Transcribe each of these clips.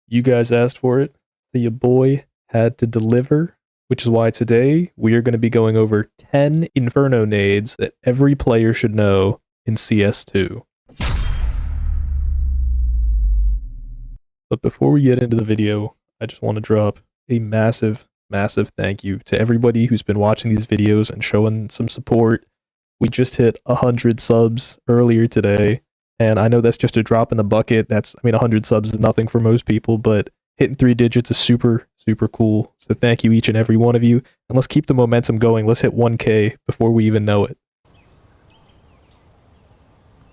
You guys asked for it, so your boy had to deliver, which is why today we are going to be going over 10 Inferno nades that every player should know in CS2. But before we get into the video, I just want to drop a massive thank you to everybody who's been watching these videos and showing some support. We just hit 100 subs earlier today, and I know that's just a drop in the bucket. 100 subs is nothing for most people, but hitting 3 digits is super cool. So thank you each and every one of you, and let's keep the momentum going. Let's hit 1K before we even know it.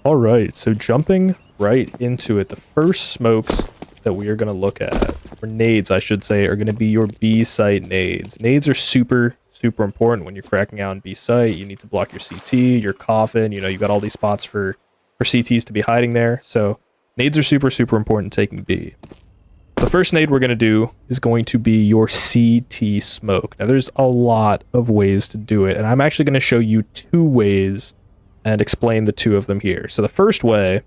Alright, so jumping right into it, the first smokes that we are going to look at, or nades I should say, are going to be your B site nades. Nades are super important when you're cracking out in B site. You need to block your CT, your coffin, you got all these spots for CTs to be hiding there. So nades are super important taking B. The first nade we're going to do is going to be your CT smoke. Now there's a lot of ways to do it, and I'm actually going to show you 2 ways and explain the 2 of them here. So the first way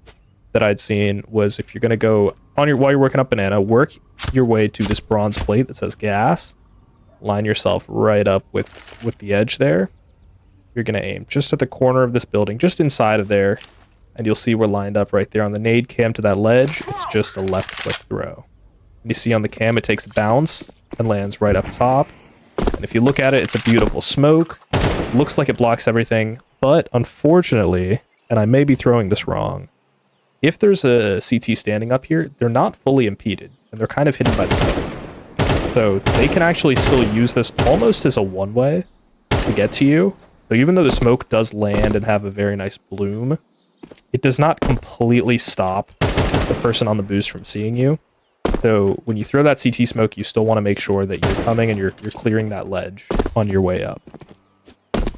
that I'd seen was, if you're going to go on while you're working up banana, work your way to this bronze plate that says gas, line yourself right up with the edge there. You're going to aim just at the corner of this building, just inside of there, and you'll see we're lined up right there on the nade cam to that ledge. It's just a left click throw. And you see on the cam it takes a bounce and lands right up top. And if you look at it, it's a beautiful smoke. Looks like it blocks everything, but unfortunately, and I may be throwing this wrong, if there's a CT standing up here, they're not fully impeded, and they're kind of hidden by the smoke. So they can actually still use this almost as a one-way to get to you. So even though the smoke does land and have a very nice bloom, it does not completely stop the person on the boost from seeing you. So when you throw that CT smoke, you still want to make sure that you're coming and you're clearing that ledge on your way up.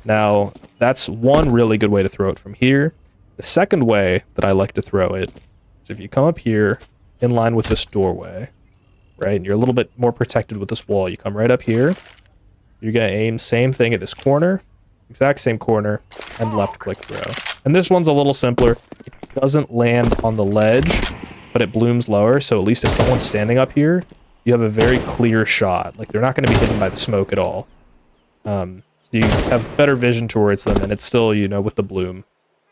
Now, that's one really good way to throw it from here. The second way that I like to throw it is if you come up here in line with this doorway, right, and you're a little bit more protected with this wall. You come right up here. You're going to aim same thing at this corner, exact same corner, and left click throw. And this one's a little simpler. It doesn't land on the ledge, but it blooms lower, so at least if someone's standing up here, you have a very clear shot. Like, they're not going to be hidden by the smoke at all. So you have better vision towards them, and it's still, with the bloom,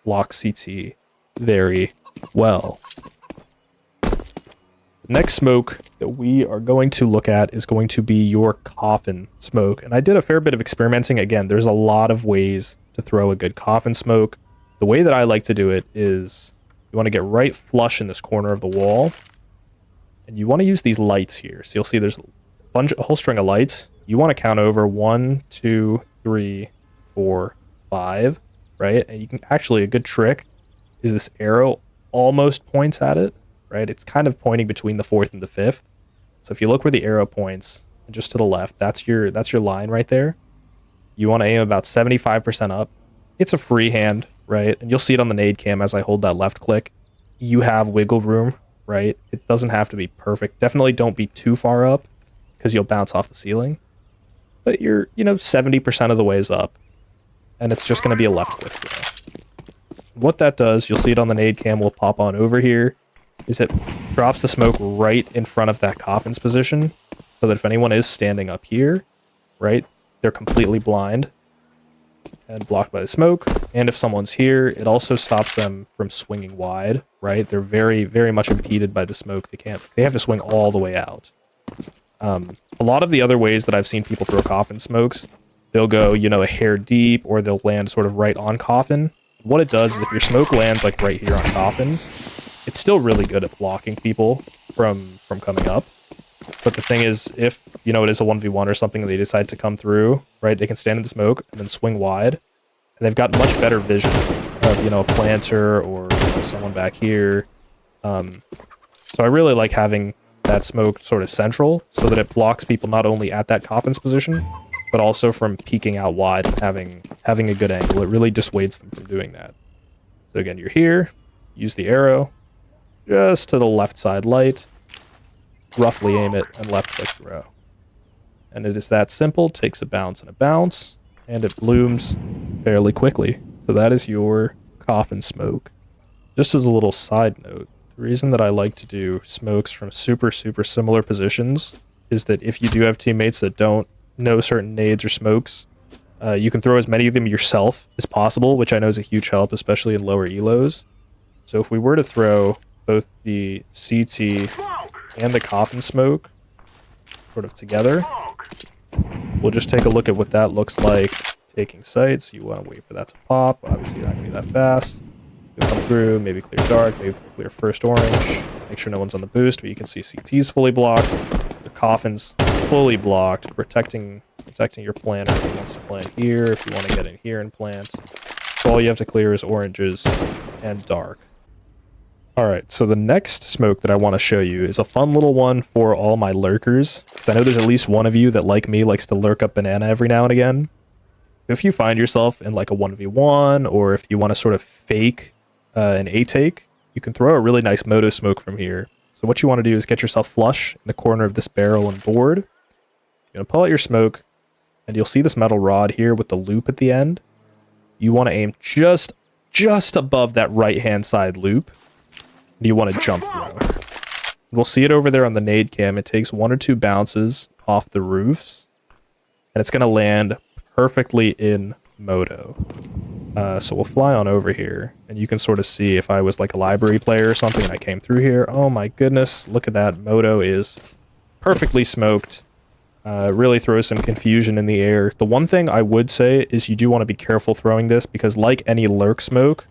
blocks CT very well. The next smoke that we are going to look at is going to be your Coffin Smoke. And I did a fair bit of experimenting. Again, there's a lot of ways to throw a good Coffin Smoke. The way that I like to do it is you want to get right flush in this corner of the wall. And you want to use these lights here. So you'll see there's a whole string of lights. You want to count over 1, 2, 3, 4, 5, right? And you can actually, a good trick is this arrow almost points at it. Right, it's kind of pointing between the 4th and the 5th. So if you look where the arrow points, just to the left, that's your line right there. You want to aim about 75% up. It's a freehand, right? And you'll see it on the nade cam as I hold that left click. You have wiggle room, right? It doesn't have to be perfect. Definitely don't be too far up because you'll bounce off the ceiling. But you're, 70% of the ways up, and it's just going to be a left click throw. What that does, you'll see it on the nade cam. We'll pop on over here. Is it drops the smoke right in front of that coffin's position, so that if anyone is standing up here, right, they're completely blind and blocked by the smoke. And if someone's here, it also stops them from swinging wide, right? They're very much impeded by the smoke. They have to swing all the way out. A lot of the other ways that I've seen people throw coffin smokes, they'll go, a hair deep, or they'll land sort of right on coffin. What it does is if your smoke lands like right here on coffin, it's still really good at blocking people from coming up. But the thing is, if, it is a 1v1 or something and they decide to come through, right, they can stand in the smoke and then swing wide. And they've got much better vision of, a planter or someone back here. So I really like having that smoke sort of central so that it blocks people not only at that coffin's position, but also from peeking out wide and having a good angle. It really dissuades them from doing that. So again, you're here, use the arrow, just to the left side light, roughly aim it, and left click throw. And it is that simple. Takes a bounce and a bounce, and it blooms fairly quickly. So that is your Coffin Smoke. Just as a little side note, The reason that I like to do smokes from super similar positions is that if you do have teammates that don't know certain nades or smokes, you can throw as many of them yourself as possible, which I know is a huge help, especially in lower elos. So if we were to throw both the CT and the Coffin Smoke sort of together, we'll just take a look at what that looks like taking sights. You want to wait for that to pop. Obviously, not going to be that fast. You'll come through, maybe clear dark, maybe clear first orange. Make sure no one's on the boost, but you can see CT's fully blocked. The Coffin's fully blocked, protecting your planner if he wants to plant here, if you want to get in here and plant. So all you have to clear is oranges and dark. Alright, so the next smoke that I want to show you is a fun little one for all my lurkers, because I know there's at least one of you that, like me, likes to lurk up banana every now and again. If you find yourself in like a 1v1, or if you want to sort of fake an RETAKE, you can throw a really nice moto smoke from here. So what you want to do is get yourself flush in the corner of this barrel and board. You're going to pull out your smoke, and you'll see this metal rod here with the loop at the end. You want to aim just above that right-hand side loop. And you want to jump through. We'll see it over there on the nade cam. It takes 1 or 2 bounces off the roofs, and it's going to land perfectly in moto. So we'll fly on over here, and you can sort of see if I was like a library player or something and I came through here. Oh my goodness, look at that. Moto is perfectly smoked. Really throws some confusion in the air. The one thing I would say is you do want to be careful throwing this, because like any Lurk Smoke,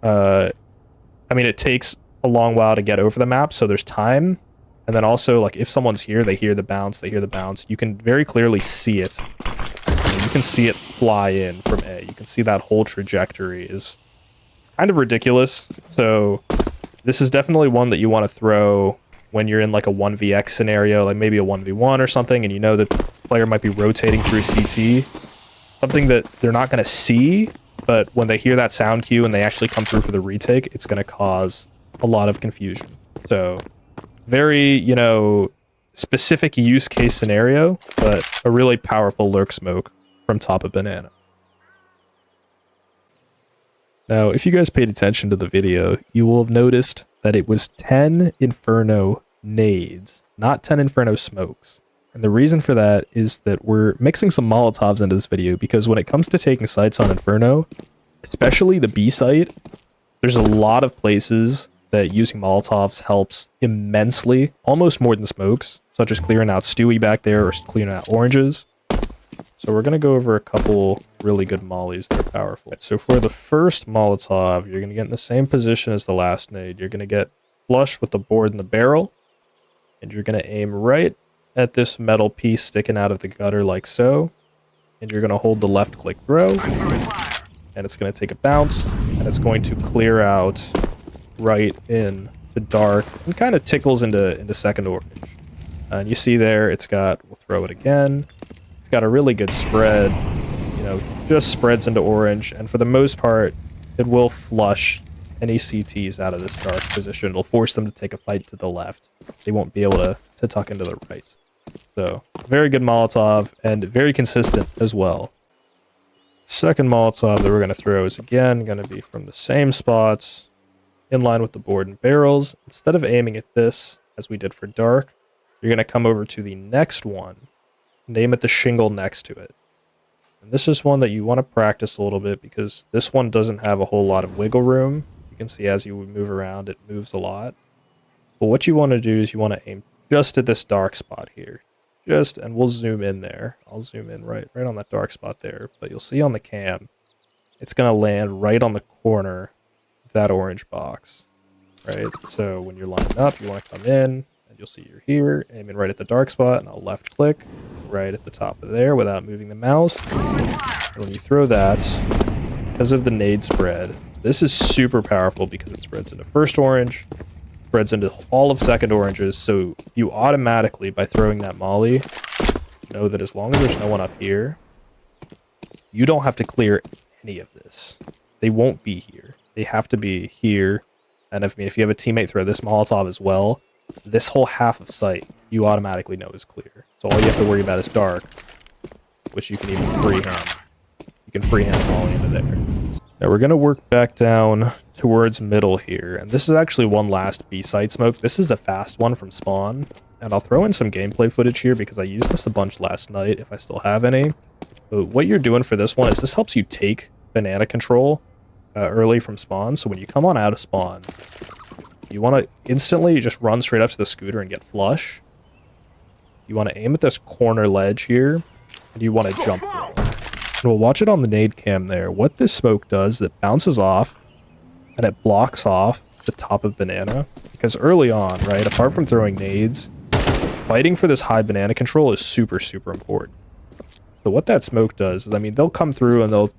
I mean, it takes a long while to get over the map, so there's time. And then also, like, if someone's here, they hear the bounce, you can very clearly see it. You can see it fly in from A. You can see that whole trajectory it's kind of ridiculous. So this is definitely one that you want to throw when you're in like a 1vx scenario, like maybe a 1v1 or something, and you know that the player might be rotating through CT. Something that they're not going to see, but when they hear that sound cue and they actually come through for the retake, it's going to cause a lot of confusion. So very, you know, specific use case scenario, but a really powerful Lurk Smoke from top of banana. Now, if you guys paid attention to the video, you will have noticed that it was 10 Inferno nades, not 10 Inferno smokes. And the reason for that is that we're mixing some Molotovs into this video, because when it comes to taking sites on Inferno, especially the B site, there's a lot of places that using Molotovs helps immensely, almost more than smokes, such as clearing out Stewie back there or clearing out oranges. So we're going to go over a couple really good mollies that are powerful. So for the first Molotov, you're going to get in the same position as the last nade. You're going to get flush with the board and the barrel, and you're going to aim right at this metal piece sticking out of the gutter like so, and you're going to hold the left click throw, and it's going to take a bounce, and it's going to clear out right in to dark and kind of tickles into second orange. And you see there, it's got, we'll throw it again, it's got a really good spread, you know, just spreads into orange, and for the most part, it will flush any CTs out of this dark position. It'll force them to take a fight to the left. They won't be able to tuck into the right. So, very good Molotov, and very consistent as well. Second Molotov that we're going to throw is again going to be from the same spots, in line with the board and barrels. Instead of aiming at this, as we did for dark, you're going to come over to the next one, and aim at the shingle next to it. And this is one that you want to practice a little bit, because this one doesn't have a whole lot of wiggle room. You can see as you move around, it moves a lot. But what you want to do is you want to aim just at this dark spot here. And we'll zoom in there. I'll zoom in right on that dark spot there. But you'll see on the cam, it's going to land right on the corner of that orange box. Right? So when you're lining up, you want to come in, and you'll see you're here, aiming right at the dark spot, and I'll left click right at the top of there without moving the mouse. And when you throw that, because of the nade spread, this is super powerful because it spreads into first orange, spreads into all of second oranges, so you automatically, by throwing that molly, know that as long as there's no one up here, you don't have to clear any of this. They won't be here. They have to be here. And if you have a teammate throw this Molotov as well, this whole half of sight, you automatically know is clear. So all you have to worry about is dark, which you can even freehand. You can freehand molly into there. Now we're going to work back down towards middle here. And this is actually one last B-site smoke. This is a fast one from spawn. And I'll throw in some gameplay footage here because I used this a bunch last night if I still have any. But what you're doing for this one is this helps you take banana control early from spawn. So when you come on out of spawn, you want to instantly just run straight up to the scooter and get flush. You want to aim at this corner ledge here, and you want to jump through. And we'll watch it on the nade cam there. What this smoke does is it bounces off, and it blocks off the top of banana. Because early on, right, apart from throwing nades, fighting for this high banana control is super, super important. So what that smoke does is, I mean, they'll come through and they'll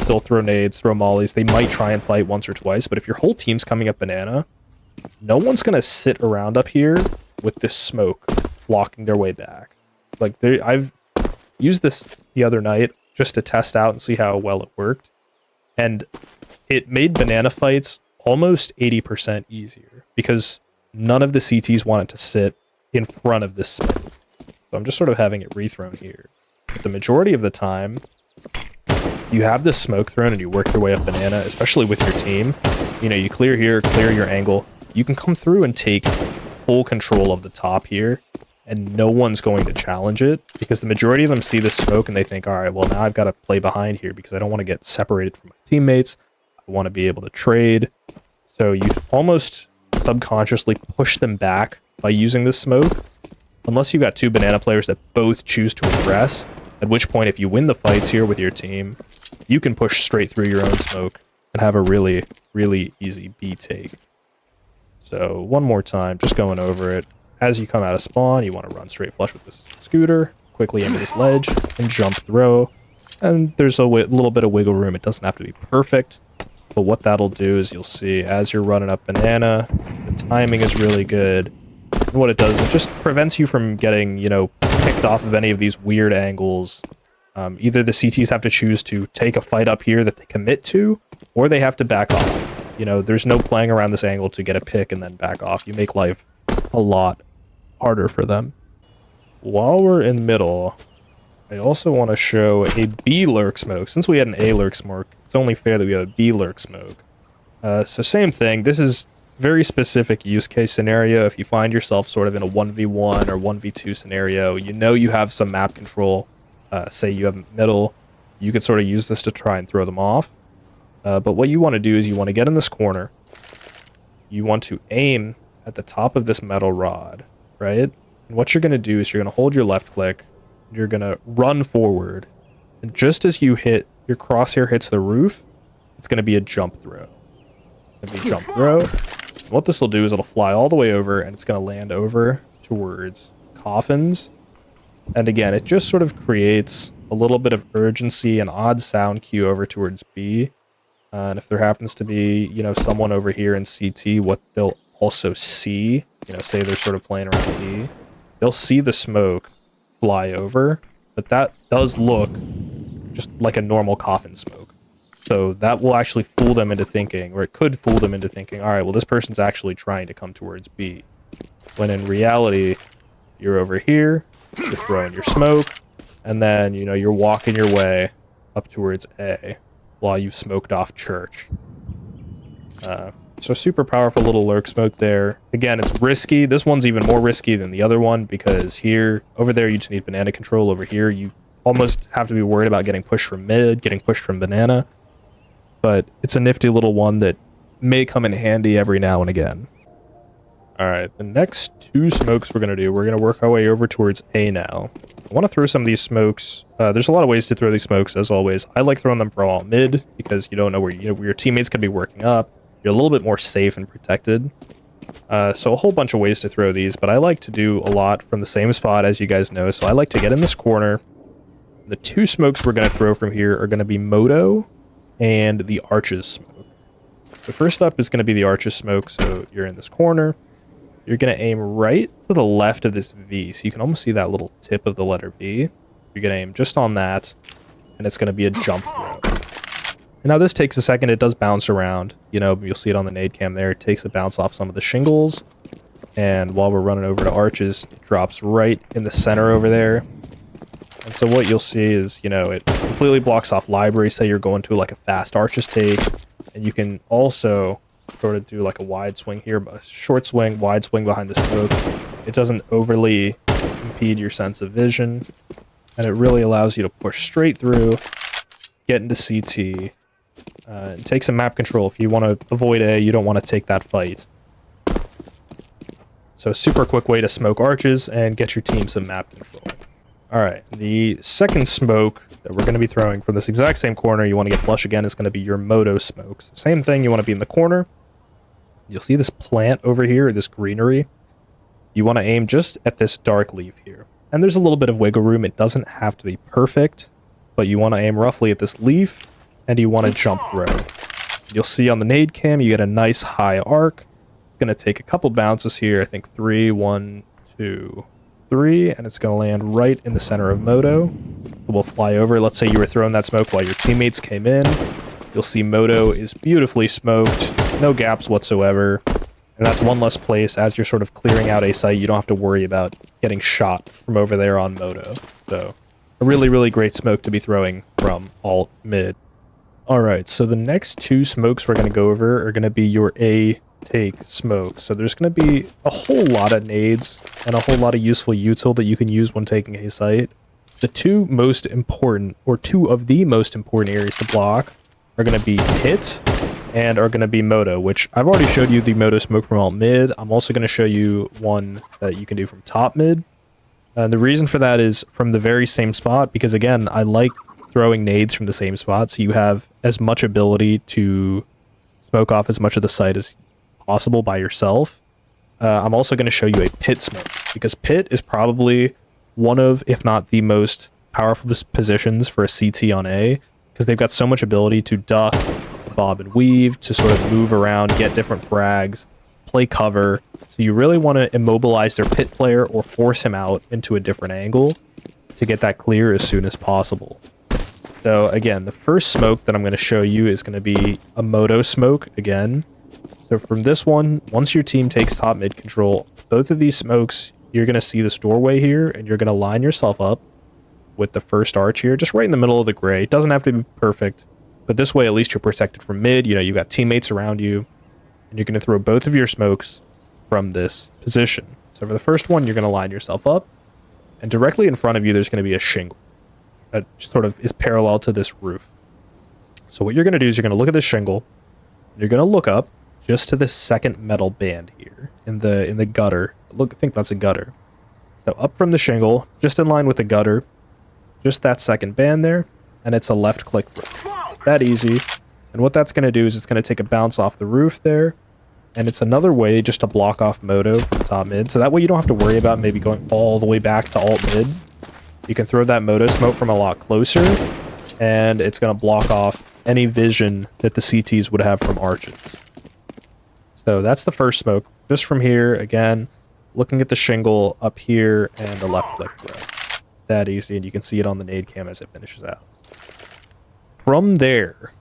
still throw nades, throw mollies. They might try and fight once or twice, but if your whole team's coming up banana, no one's going to sit around up here with this smoke blocking their way back. Like, I've used this the other night just to test out and see how well it worked. And it made banana fights almost 80% easier because none of the CTs wanted to sit in front of this smoke. So I'm just sort of having it rethrown here. But the majority of the time, you have this smoke thrown and you work your way up banana, especially with your team. You know, you clear here, clear your angle. You can come through and take full control of the top here, and no one's going to challenge it because the majority of them see this smoke and they think, all right, well, now I've got to play behind here because I don't want to get separated from my teammates. I want to be able to trade. So you almost subconsciously push them back by using this smoke, unless you got two banana players that both choose to aggress, at which point if you win the fights here with your team, you can push straight through your own smoke and have a really, really easy B take. So one more time, just going over it. As you come out of spawn, you want to run straight flush with this scooter, quickly into this ledge, and jump throw. And there's a little bit of wiggle room. It doesn't have to be perfect, but what that'll do is you'll see as you're running up banana, the timing is really good. And what it does, it just prevents you from getting, you know, picked off of any of these weird angles. Either the CTs have to choose to take a fight up here that they commit to, or they have to back off. You know, there's no playing around this angle to get a pick and then back off. You make life a lot harder for them. While we're in middle, I also want to show a B Lurk Smoke. Since we had an A Lurk Smoke, it's only fair that we have a B Lurk Smoke. So same thing. This is very specific use case scenario. If you find yourself sort of in a 1v1 or 1v2 scenario, you know you have some map control. Say you have middle, you could sort of use this to try and throw them off. But what you want to do is you want to get in this corner. You want to aim at the top of this metal rod, right? And what you're going to do is you're going to hold your left click. You're going to run forward. And just as you hit, your crosshair hits the roof, it's going to be a jump throw. It's going to be a jump throw. And what this will do is it'll fly all the way over and it's going to land over towards coffins. And again, it just sort of creates a little bit of urgency, an odd sound cue over towards B. And if there happens to be, you know, someone over here in CT, what they'll also see, you know, say they're sort of playing around B, they'll see the smoke fly over, but that does look just like a normal coffin smoke. So that will actually fool them into thinking, or it could fool them into thinking, all right, well, this person's actually trying to come towards B. When in reality, you're over here, you're throwing your smoke, and then, you know, you're walking your way up towards A while you've smoked off church. So super powerful little Lurk Smoke there. Again, it's risky. This one's even more risky than the other one because over there, you just need banana control. Over here, you almost have to be worried about getting pushed from mid, getting pushed from banana. But it's a nifty little one that may come in handy every now and again. All right, the next two smokes we're going to do, we're going to work our way over towards A now. I want to throw some of these smokes. There's a lot of ways to throw these smokes, as always. I like throwing them from all mid because you don't know where your teammates could be working up. You're a little bit more safe and protected. So a whole bunch of ways to throw these, but I like to do a lot from the same spot, as you guys know. So I like to get in this corner. The two smokes we're going to throw from here are going to be Moto and the Arches Smoke. The first up is going to be the Arches Smoke. So you're in this corner. You're going to aim right to the left of this V. So you can almost see that little tip of the letter V. You're going to aim just on that, and it's going to be a jump throw. And now this takes a second. It does bounce around. You know, you'll see it on the nade cam there. It takes a bounce off some of the shingles. And while we're running over to Arches, it drops right in the center over there. And so what you'll see is, you know, it completely blocks off library. Say you're going to like a fast arches take, and you can also sort of do like a wide swing here, a short swing, wide swing behind the smoke. It doesn't overly impede your sense of vision, and it really allows you to push straight through, get into CT, and take some map control. If you want to avoid A, you don't want to take that fight. So super quick way to smoke arches and get your team some map control. Alright, the second smoke that we're going to be throwing from this exact same corner, you want to get flush again, is going to be your Moto Smokes. Same thing, you want to be in the corner. You'll see this plant over here, this greenery. You want to aim just at this dark leaf here. And there's a little bit of wiggle room. It doesn't have to be perfect, but you want to aim roughly at this leaf, and you want to jump throw. You'll see on the nade cam, you get a nice high arc. It's going to take a couple bounces here. I think 3, 1, 2, 3, and it's going to land right in the center of Moto. We'll fly over. Let's say you were throwing that smoke while your teammates came in. You'll see Moto is beautifully smoked, no gaps whatsoever. And that's one less place. As you're sort of clearing out a site, you don't have to worry about getting shot from over there on Moto. So a really, really great smoke to be throwing from alt mid. Alright, so the next two smokes we're going to go over are going to be your RETAKE smoke. So there's going to be a whole lot of nades and a whole lot of useful util that you can use when taking a site. The two most important, or two of the most important areas to block are going to be pit and are going to be Moto, which I've already showed you the Moto smoke from alt mid. I'm also going to show you one that you can do from top mid. And the reason for that is from the very same spot, because again, I like throwing nades from the same spot, so you have as much ability to smoke off as much of the site as possible by yourself. I'm also going to show you a pit smoke, because pit is probably one of, if not the most powerful positions for a CT on A, because they've got so much ability to duck, to bob and weave, to sort of move around, get different frags, play cover. So you really want to immobilize their pit player or force him out into a different angle to get that clear as soon as possible. So again, the first smoke that I'm going to show you is going to be a Moto smoke again. So from this one, once your team takes top mid control, both of these smokes, you're going to see this doorway here, and you're going to line yourself up with the first arch here, just right in the middle of the gray. It doesn't have to be perfect, but this way at least you're protected from mid. You know, you've got teammates around you, and you're going to throw both of your smokes from this position. So for the first one, you're going to line yourself up, and directly in front of you, there's going to be a shingle that sort of is parallel to this roof. So what you're going to do is you're going to look at this shingle, and you're going to look up just to this second metal band here in the gutter. Look, I think that's a gutter. So up from the shingle, just in line with the gutter, just that second band there, and it's a left click through. That easy. And what that's going to do is it's going to take a bounce off the roof there, and it's another way just to block off Moto from top mid. So that way you don't have to worry about maybe going all the way back to alt mid. You can throw that Moto smoke from a lot closer, and it's going to block off any vision that the CTs would have from arches. So that's the first smoke. Just from here, again, looking at the shingle up here and the left click throw. That easy, and you can see it on the nade cam as it finishes out. From there,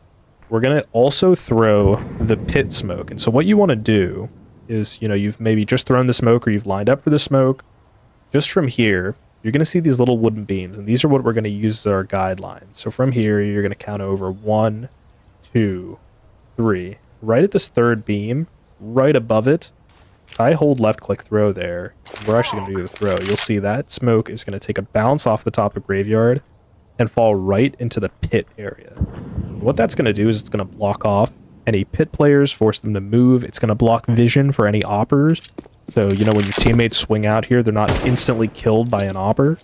we're going to also throw the pit smoke. And so what you want to do is, you know, you've maybe just thrown the smoke or you've lined up for the smoke. Just from here, you're going to see these little wooden beams, and these are what we're going to use as our guidelines. So from here, you're going to count over 1, 2, 3. Right at this third beam, right above it, I hold left click throw there. We're actually going to do the throw. You'll see that smoke is going to take a bounce off the top of graveyard and fall right into the pit area. What that's going to do is it's going to block off any pit players, force them to move. It's going to block vision for any oppers. So, you know, when your teammates swing out here, they're not instantly killed by an opper.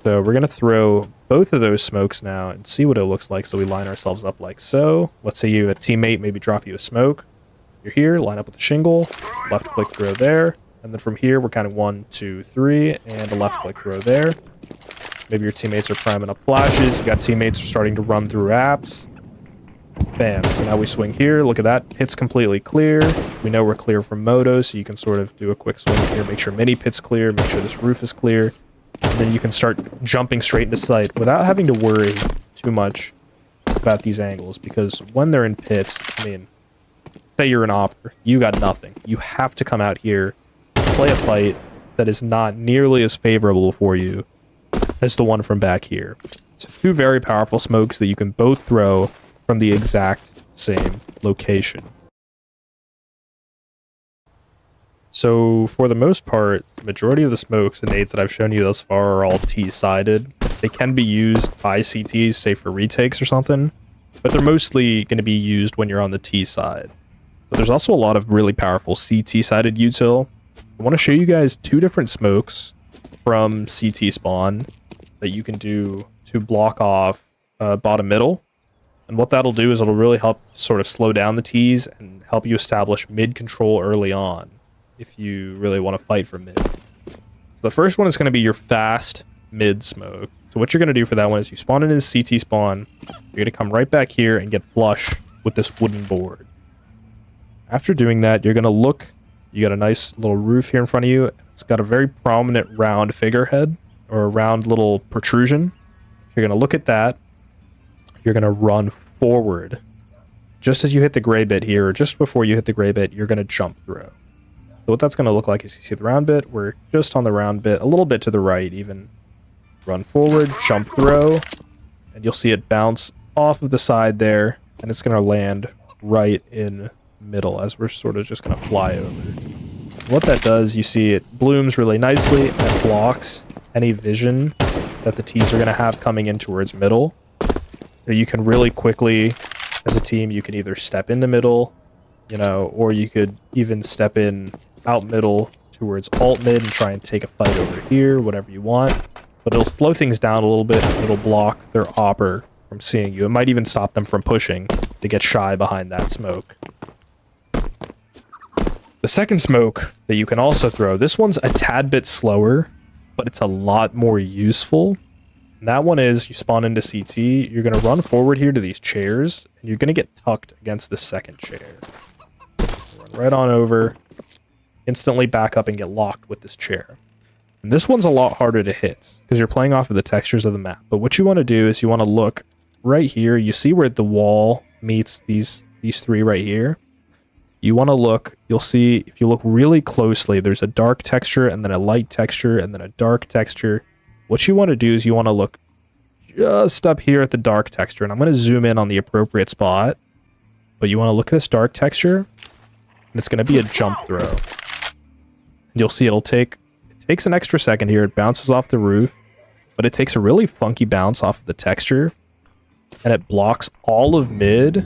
So we're going to throw both of those smokes now and see what it looks like. So we line ourselves up like so. Let's say you have a teammate maybe drop you a smoke. You're here, line up with the shingle, left click throw there. And then from here, we're kind of 1, 2, 3, and a left click throw there. Maybe your teammates are priming up flashes. You got teammates starting to run through apps. Bam. So now we swing here. Look at that. Pit's completely clear. We know we're clear from Moto, so you can sort of do a quick swing here. Make sure mini pit's clear. Make sure this roof is clear. And then you can start jumping straight into sight without having to worry too much about these angles. Because when they're in pits, I mean, say you're an opper, you got nothing. You have to come out here, play a fight that is not nearly as favorable for you, as the one from back here. So two very powerful smokes that you can both throw from the exact same location. So for the most part, the majority of the smokes and nades that I've shown you thus far are all T-sided. They can be used by CTs, say for retakes or something, but they're mostly going to be used when you're on the T side. But there's also a lot of really powerful CT-sided util. I want to show you guys two different smokes from CT spawn that you can do to block off bottom middle. And what that'll do is it'll really help sort of slow down the Ts and help you establish mid control early on if you really want to fight for mid. So the first one is going to be your fast mid smoke. So what you're going to do for that one is you spawn in his CT spawn. You're going to come right back here and get flush with this wooden board. After doing that, you're going to look. You got a nice little roof here in front of you. It's got a very prominent round figurehead or a round little protrusion. You're going to look at that. You're going to run forward. Just as you hit the gray bit here, or just before you hit the gray bit, you're going to jump through. So what that's going to look like is you see the round bit. We're just on the round bit, a little bit to the right even. Run forward, jump throw, and you'll see it bounce off of the side there, and it's going to land right in middle as we're sort of just going to fly over. What that does, you see it blooms really nicely, and it blocks any vision that the Ts are going to have coming in towards middle. So you can really quickly, as a team, you can either step into middle, you know, or you could even step in out middle towards alt mid and try and take a fight over here, whatever you want. But it'll slow things down a little bit. It'll block their opper from seeing you. It might even stop them from pushing to get shy behind that smoke. The second smoke that you can also throw, this one's a tad bit slower, but it's a lot more useful. And that one is you spawn into CT, you're going to run forward here to these chairs, and you're going to get tucked against the second chair. Run right on over, instantly back up and get locked with this chair. And this one's a lot harder to hit because you're playing off of the textures of the map. But what you want to do is you want to look right here. You see where the wall meets these three right here. You want to look, you'll see, if you look really closely, there's a dark texture and then a light texture and then a dark texture. What you want to do is you want to look just up here at the dark texture. And I'm going to zoom in on the appropriate spot. But you want to look at this dark texture. And it's going to be a jump throw. And you'll see it takes an extra second here. It bounces off the roof. But it takes a really funky bounce off of the texture. And it blocks all of mid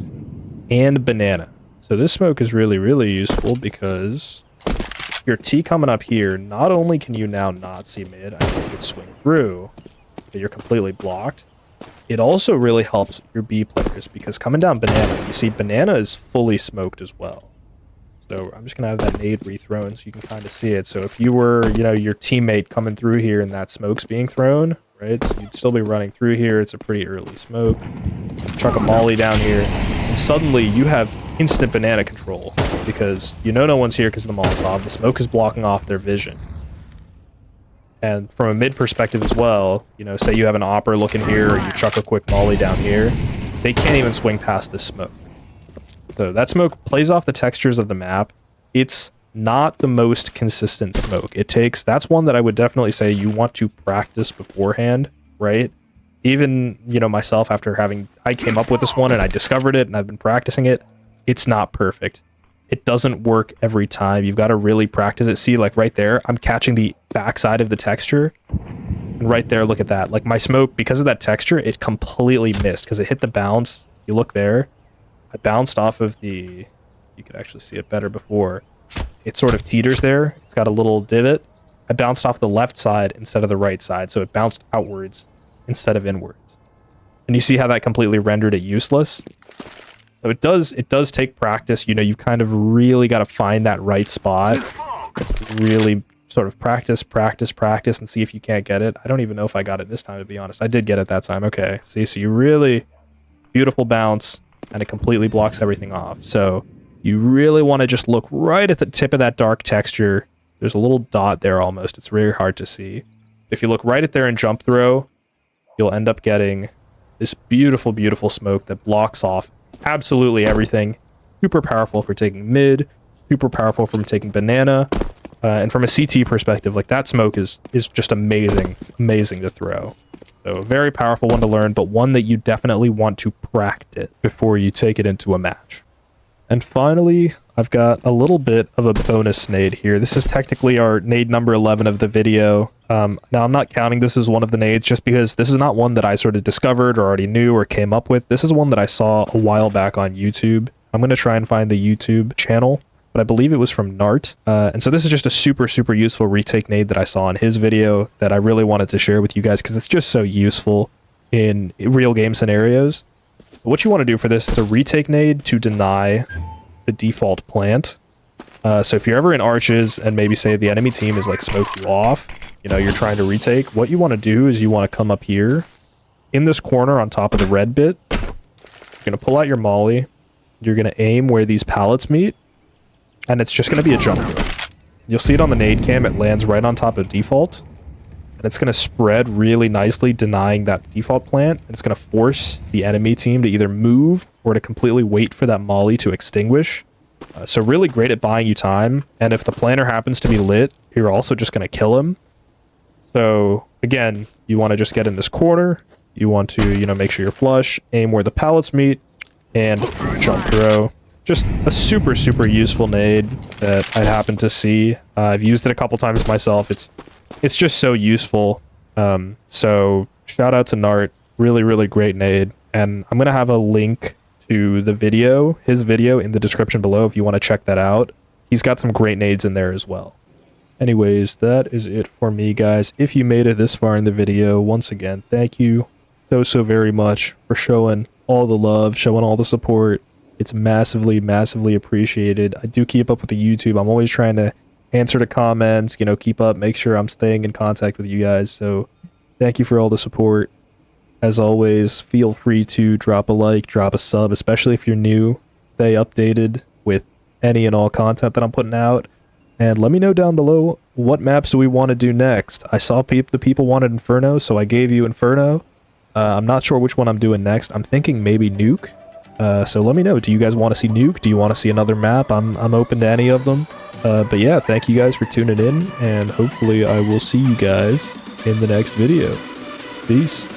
and banana. So this smoke is really, really useful because your T coming up here, not only can you now not see mid, I mean, you can swing through, but you're completely blocked. It also really helps your B players because coming down banana, you see banana is fully smoked as well. So I'm just going to have that nade rethrown so you can kind of see it. So if you were, you know, your teammate coming through here and that smoke's being thrown, right? So you'd still be running through here. It's a pretty early smoke. Chuck a molly down here. And suddenly you have instant banana control because you know no one's here because of the Molotov. The smoke is blocking off their vision. And from a mid perspective as well, you know, say you have an opper looking here or you chuck a quick molly down here, they can't even swing past this smoke. So that smoke plays off the textures of the map. It's not the most consistent smoke. That's one that I would definitely say you want to practice beforehand, right? Even, you know, myself I came up with this one and I discovered it and I've been practicing it. It's not perfect. It doesn't work every time. You've got to really practice it. See, like right there, I'm catching the backside of the texture. And right there, look at that. Like my smoke, because of that texture, it completely missed because it hit the bounce. You look there. I bounced off of you could actually see it better before. It sort of teeters there. It's got a little divot. I bounced off the left side instead of the right side, so it bounced outwards instead of inwards. And you see how that completely rendered it useless? So it does take practice. You know, you've kind of really got to find that right spot. Really sort of practice, and see if you can't get it. I don't even know if I got it this time, to be honest. I did get it that time. Okay. See, so you really... Beautiful bounce, and it completely blocks everything off. So you really want to just look right at the tip of that dark texture. There's a little dot there almost. It's very hard to see. If you look right at there and jump throw, you'll end up getting this beautiful, beautiful smoke that blocks off absolutely everything. Super powerful for taking mid, super powerful from taking banana. And from a CT perspective, like that smoke is just amazing to throw. So a very powerful one to learn, but one that you definitely want to practice before you take it into a match. And finally, I've got a little bit of a bonus nade here. This is technically our nade number 11 of the video. Now, I'm not counting this as one of the nades just because this is not one that I sort of discovered or already knew or came up with. This is one that I saw a while back on YouTube. I'm going to try and find the YouTube channel, but I believe it was from Nart. And so this is just a super, super useful retake nade that I saw in his video that I really wanted to share with you guys because it's just so useful in real game scenarios. So what you want to do for this is a retake nade to deny the default plant. So if you're ever in arches and maybe say the enemy team is like smoke you off, you know, you're trying to retake, what you want to do is you want to come up here in this corner on top of the red bit. You're going to pull out your molly. You're going to aim where these pallets meet, and it's just going to be a jump throw. You'll see it on the nade cam. It lands right on top of default, and it's going to spread really nicely, denying that default plant. And it's going to force the enemy team to either move or to completely wait for that molly to extinguish. So really great at buying you time. And if the planter happens to be lit, you're also just going to kill him. So again, you want to just get in this corner. You want to, you know, make sure you're flush, aim where the pallets meet, and jump throw. Just a super, super useful nade that I happened to see. I've used it a couple times myself. It's just so useful. So shout out to Nart. Really, really great nade. And I'm going to have a link to the video, his video, in the description below if you want to check that out. He's got some great nades in there as well. Anyways, that is it for me, guys. If you made it this far in the video, once again, thank you so very much for showing all the love, showing all the support. It's massively, massively appreciated. I do keep up with the YouTube. I'm always trying to answer the comments, you know, keep up, make sure I'm staying in contact with you guys. So thank you for all the support. As always, feel free to drop a like, drop a sub, especially if you're new. Stay updated with any and all content that I'm putting out. And let me know down below, what maps do we want to do next? I saw the people wanted Inferno, so I gave you Inferno. I'm not sure which one I'm doing next. I'm thinking maybe Nuke. So let me know. Do you guys want to see Nuke? Do you want to see another map? I'm open to any of them. But yeah, thank you guys for tuning in, and hopefully I will see you guys in the next video. Peace.